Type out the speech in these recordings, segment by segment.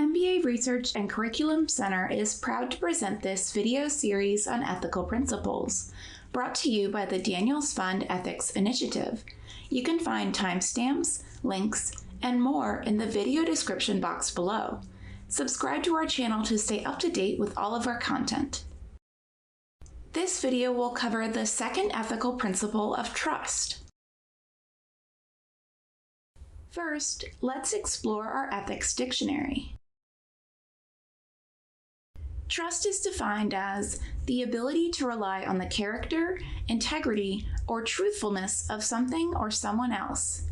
MBA Research and Curriculum Center is proud to present this video series on ethical principles, brought to you by the Daniels Fund Ethics Initiative. You can find timestamps, links, and more in the video description box below. Subscribe to our channel to stay up to date with all of our content. This video will cover the second ethical principle of trust. First, let's explore our ethics dictionary. Trust is defined as the ability to rely on the character, integrity, or truthfulness of something or someone else.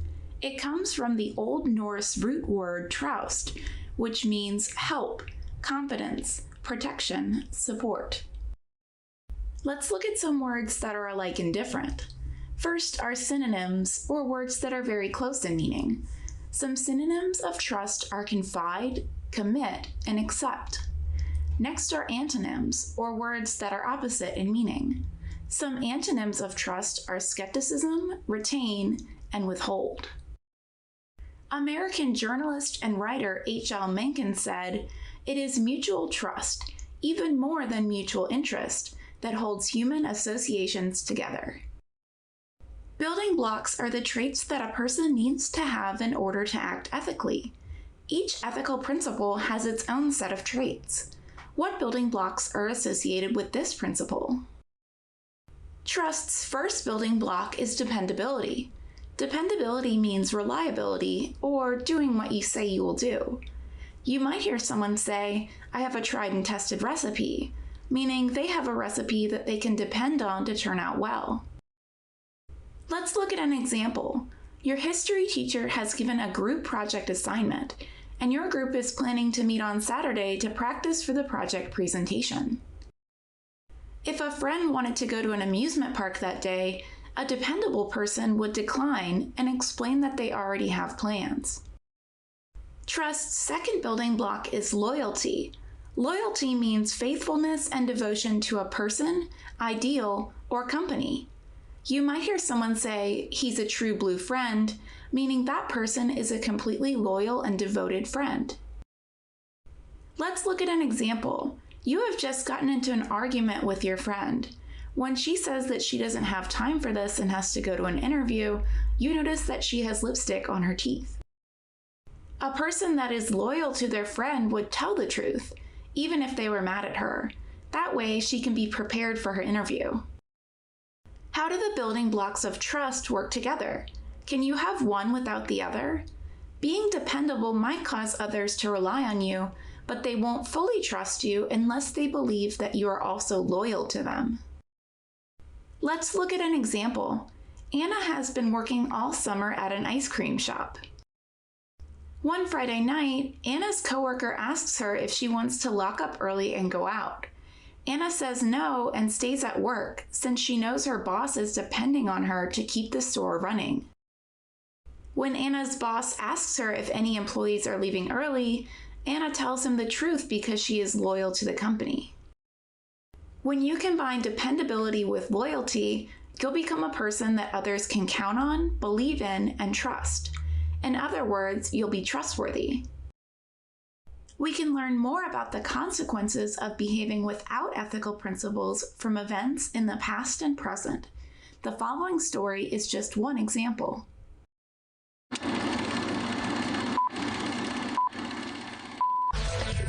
It comes from the Old Norse root word traust, which means help, confidence, protection, support. Let's look at some words that are alike and different. First are synonyms, or words that are very close in meaning. Some synonyms of trust are confide, commit, and accept. Next are antonyms, or words that are opposite in meaning. Some antonyms of trust are skepticism, retain, and withhold. American journalist and writer H.L. Mencken said, "It is mutual trust, even more than mutual interest, that holds human associations together." Building blocks are the traits that a person needs to have in order to act ethically. Each ethical principle has its own set of traits. What building blocks are associated with this principle? Trust's first building block is dependability. Dependability means reliability, or doing what you say you will do. You might hear someone say, "I have a tried and tested recipe," meaning they have a recipe that they can depend on to turn out well. Let's look at an example. Your history teacher has given a group project assignment, and your group is planning to meet on Saturday to practice for the project presentation. If a friend wanted to go to an amusement park that day, a dependable person would decline and explain that they already have plans. Trust's second building block is loyalty. Loyalty means faithfulness and devotion to a person, ideal, or company. You might hear someone say, "He's a true blue friend," meaning that person is a completely loyal and devoted friend. Let's look at an example. You have just gotten into an argument with your friend. When she says that she doesn't have time for this and has to go to an interview, you notice that she has lipstick on her teeth. A person that is loyal to their friend would tell the truth, even if they were mad at her. That way, she can be prepared for her interview. How do the building blocks of trust work together? Can you have one without the other? Being dependable might cause others to rely on you, but they won't fully trust you unless they believe that you are also loyal to them. Let's look at an example. Anna has been working all summer at an ice cream shop. One Friday night, Anna's coworker asks her if she wants to lock up early and go out. Anna says no and stays at work since she knows her boss is depending on her to keep the store running. When Anna's boss asks her if any employees are leaving early, Anna tells him the truth because she is loyal to the company. When you combine dependability with loyalty, you'll become a person that others can count on, believe in, and trust. In other words, you'll be trustworthy. We can learn more about the consequences of behaving without ethical principles from events in the past and present. The following story is just one example.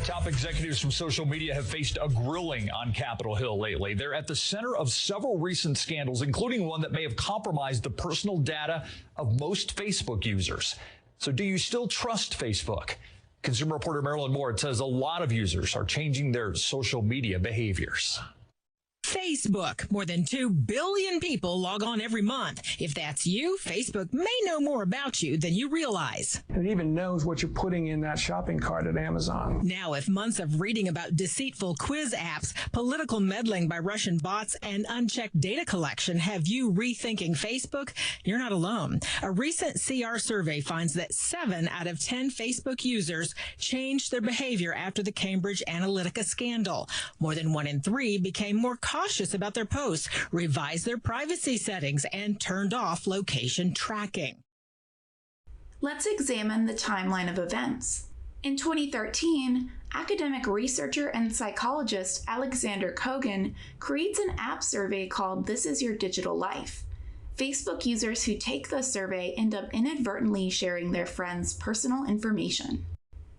Top executives from social media have faced a grilling on Capitol Hill lately. They're at the center of several recent scandals, including one that may have compromised the personal data of most Facebook users. So do you still trust Facebook? Consumer reporter Marilyn Moore says a lot of users are changing their social media behaviors. Facebook. More than 2 billion people log on every month. If that's you, Facebook may know more about you than you realize. It even knows what you're putting in that shopping cart at Amazon. Now, if months of reading about deceitful quiz apps, political meddling by Russian bots, and unchecked data collection have you rethinking Facebook, you're not alone. A recent CR survey finds that 7 out of 10 Facebook users changed their behavior after the Cambridge Analytica scandal. More than 1 in 3 became more cautious about their posts, revised their privacy settings, and turned off location tracking. Let's examine the timeline of events. In 2013, academic researcher and psychologist Alexander Kogan creates an app survey called This Is Your Digital Life. Facebook users who take the survey end up inadvertently sharing their friends' personal information.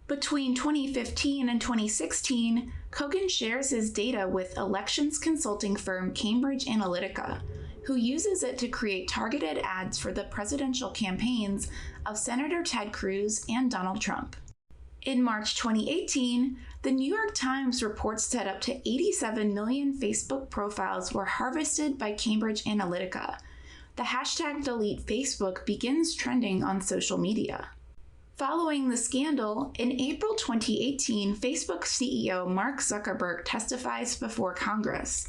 Between 2015 and 2016, Kogan shares his data with elections consulting firm Cambridge Analytica, who uses it to create targeted ads for the presidential campaigns of Senator Ted Cruz and Donald Trump. In March 2018, the New York Times reports that up to 87 million Facebook profiles were harvested by Cambridge Analytica. The hashtag #DeleteFacebook begins trending on social media. Following the scandal, in April 2018, Facebook CEO Mark Zuckerberg testifies before Congress.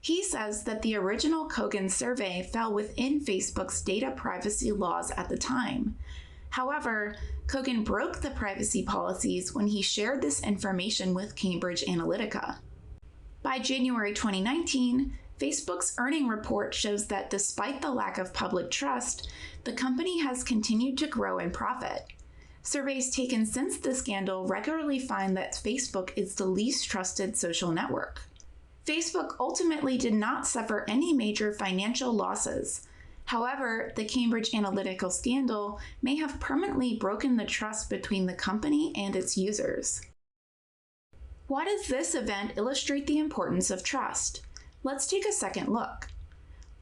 He says that the original Kogan survey fell within Facebook's data privacy laws at the time. However, Kogan broke the privacy policies when he shared this information with Cambridge Analytica. By January 2019, Facebook's earnings report shows that despite the lack of public trust, the company has continued to grow in profit. Surveys taken since the scandal regularly find that Facebook is the least trusted social network. Facebook ultimately did not suffer any major financial losses. However, the Cambridge Analytica scandal may have permanently broken the trust between the company and its users. Why does this event illustrate the importance of trust? Let's take a second look.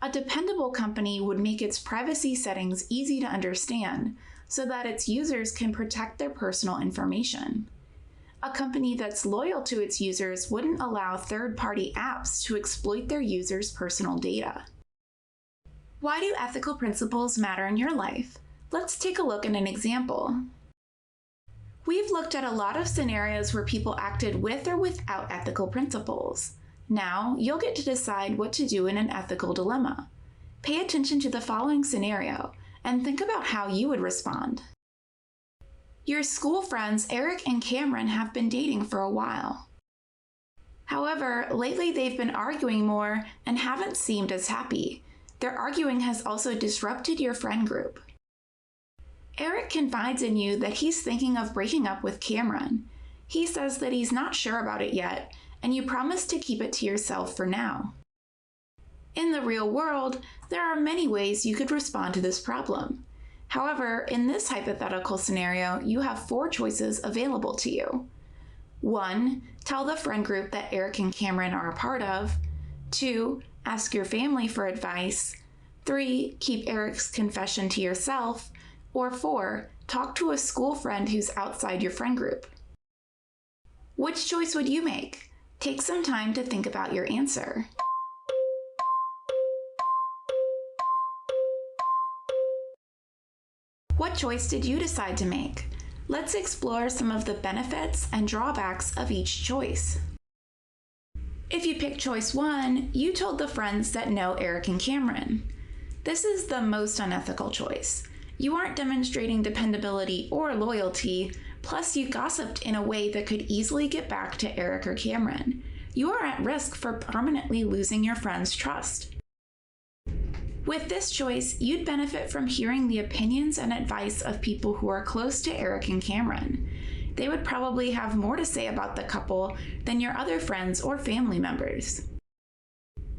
A dependable company would make its privacy settings easy to understand so that its users can protect their personal information. A company that's loyal to its users wouldn't allow third-party apps to exploit their users' personal data. Why do ethical principles matter in your life? Let's take a look at an example. We've looked at a lot of scenarios where people acted with or without ethical principles. Now, you'll get to decide what to do in an ethical dilemma. Pay attention to the following scenario and think about how you would respond. Your school friends Eric and Cameron have been dating for a while. However, lately they've been arguing more and haven't seemed as happy. Their arguing has also disrupted your friend group. Eric confides in you that he's thinking of breaking up with Cameron. He says that he's not sure about it yet, and you promise to keep it to yourself for now. In the real world, there are many ways you could respond to this problem. However, in this hypothetical scenario, you have 4 choices available to you. 1. Tell the friend group that Eric and Cameron are a part of. 2. Ask your family for advice. 3. Keep Eric's confession to yourself. Or 4. Talk to a school friend who's outside your friend group. Which choice would you make? Take some time to think about your answer. What choice did you decide to make? Let's explore some of the benefits and drawbacks of each choice. If you picked choice 1, you told the friends that know Eric and Cameron. This is the most unethical choice. You aren't demonstrating dependability or loyalty, plus you gossiped in a way that could easily get back to Eric or Cameron. You are at risk for permanently losing your friends' trust. With this choice, you'd benefit from hearing the opinions and advice of people who are close to Eric and Cameron. They would probably have more to say about the couple than your other friends or family members.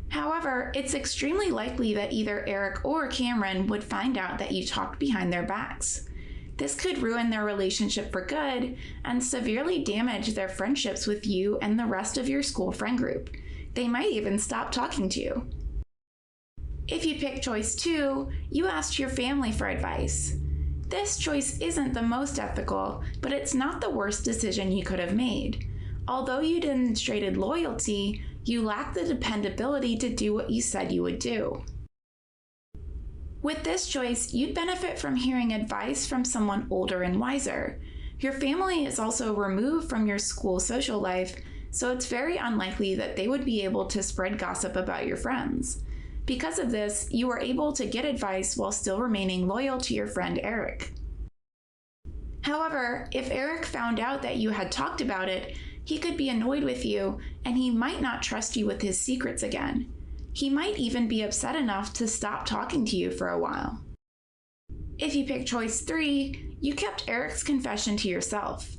However, it's extremely likely that either Eric or Cameron would find out that you talked behind their backs. This could ruin their relationship for good and severely damage their friendships with you and the rest of your school friend group. They might even stop talking to you. If you pick choice 2, you asked your family for advice. This choice isn't the most ethical, but it's not the worst decision you could have made. Although you demonstrated loyalty, you lack the dependability to do what you said you would do. With this choice, you'd benefit from hearing advice from someone older and wiser. Your family is also removed from your school social life, so it's very unlikely that they would be able to spread gossip about your friends. Because of this, you were able to get advice while still remaining loyal to your friend Eric. However, if Eric found out that you had talked about it, he could be annoyed with you, and he might not trust you with his secrets again. He might even be upset enough to stop talking to you for a while. If you pick choice 3, you kept Eric's confession to yourself.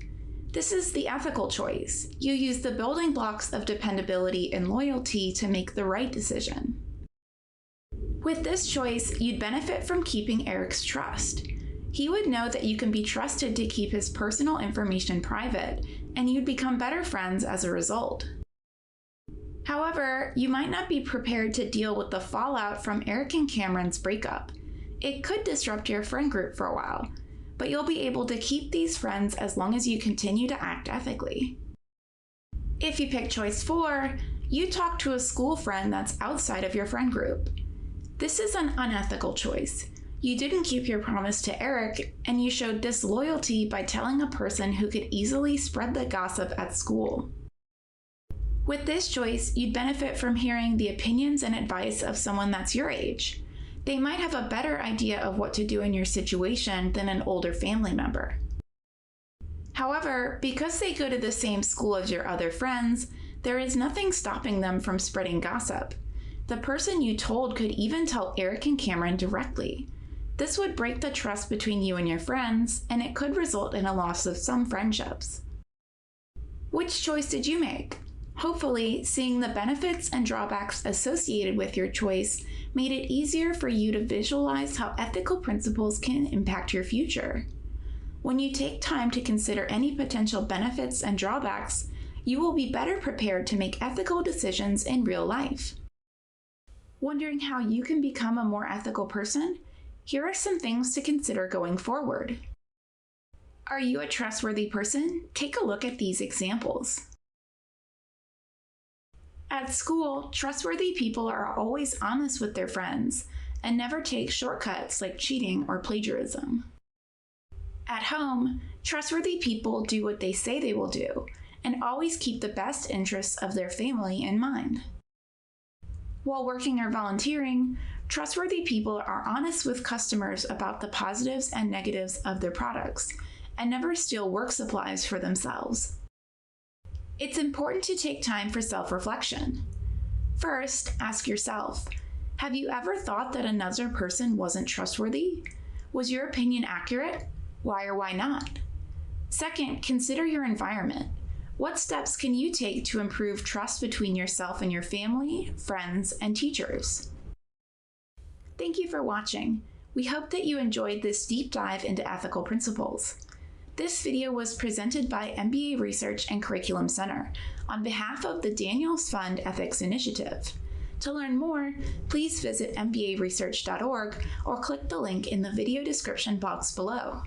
This is the ethical choice. You use the building blocks of dependability and loyalty to make the right decision. With this choice, you'd benefit from keeping Eric's trust. He would know that you can be trusted to keep his personal information private, and you'd become better friends as a result. However, you might not be prepared to deal with the fallout from Eric and Cameron's breakup. It could disrupt your friend group for a while, but you'll be able to keep these friends as long as you continue to act ethically. If you pick choice 4, you talk to a school friend that's outside of your friend group. This is an unethical choice. You didn't keep your promise to Eric, and you showed disloyalty by telling a person who could easily spread the gossip at school. With this choice, you'd benefit from hearing the opinions and advice of someone that's your age. They might have a better idea of what to do in your situation than an older family member. However, because they go to the same school as your other friends, there is nothing stopping them from spreading gossip. The person you told could even tell Eric and Cameron directly. This would break the trust between you and your friends, and it could result in a loss of some friendships. Which choice did you make? Hopefully, seeing the benefits and drawbacks associated with your choice made it easier for you to visualize how ethical principles can impact your future. When you take time to consider any potential benefits and drawbacks, you will be better prepared to make ethical decisions in real life. Wondering how you can become a more ethical person? Here are some things to consider going forward. Are you a trustworthy person? Take a look at these examples. At school, trustworthy people are always honest with their friends and never take shortcuts like cheating or plagiarism. At home, trustworthy people do what they say they will do and always keep the best interests of their family in mind. While working or volunteering, trustworthy people are honest with customers about the positives and negatives of their products and never steal work supplies for themselves. It's important to take time for self-reflection. First, ask yourself, have you ever thought that another person wasn't trustworthy? Was your opinion accurate? Why or why not? Second, consider your environment. What steps can you take to improve trust between yourself and your family, friends, and teachers? Thank you for watching. We hope that you enjoyed this deep dive into ethical principles. This video was presented by MBA Research and Curriculum Center on behalf of the Daniels Fund Ethics Initiative. To learn more, please visit mbaresearch.org or click the link in the video description box below.